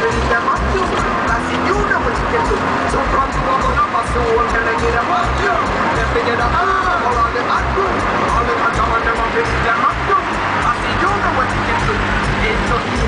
believe them up to. I see you know what you can do. So come to a one of us, so can I get a what you? Let's get a all on the back room. All the time on them, I believe them up to. I see you know what you can do. It's not you.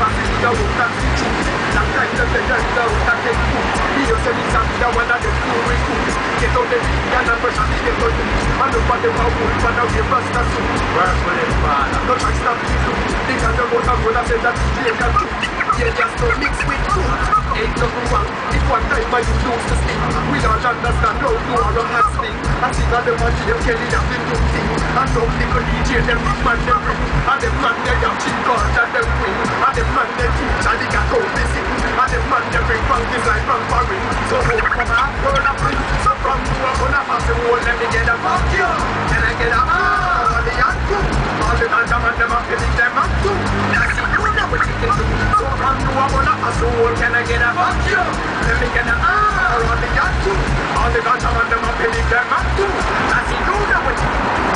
I see you know that's the truth. That kind of the know that they do. You say it's up to one of the cool recruits. Get on the beat and the person they get on you. I look at the power, but now you must not do. Work with it, father. Don't try to stop you. Because the most I'm going to say that you can do. Yeah, just don't mix with food. Ain't nothing wrong. If one time I you lose the stick, we don't understand how to our hot thing. I think that the man Jim Kelly have been doing things. And some little DJ them big man them bring. And them man they have cheap cards and them win. And them man they teach and they got all this in. And them man they bring from this like from foreign. So home from a girl a bring. So from to a one of us the whole let me get a fuck you. Can I get a all the yanku? All the ganja man them up feeling them up too. That's it, you know what you can do. So from to a one of us the whole can I get a fuck you? Let me get a all the yanku. All the ganja man them up feeling them up too. That's it, you know what you can do.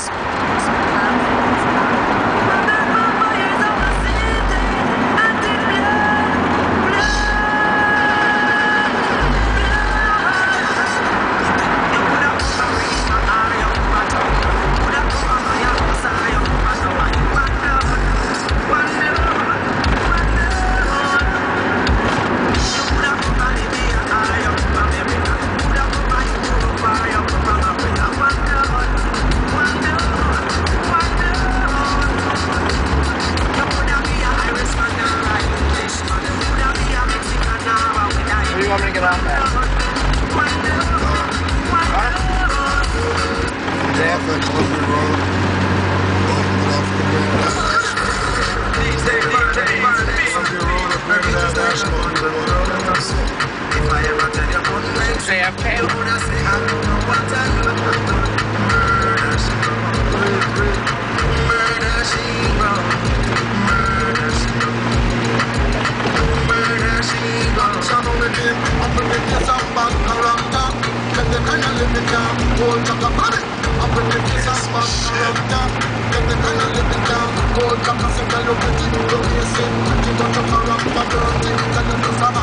Hold back a second, look at you, look at you, don't you corrupt, but don't think that you do some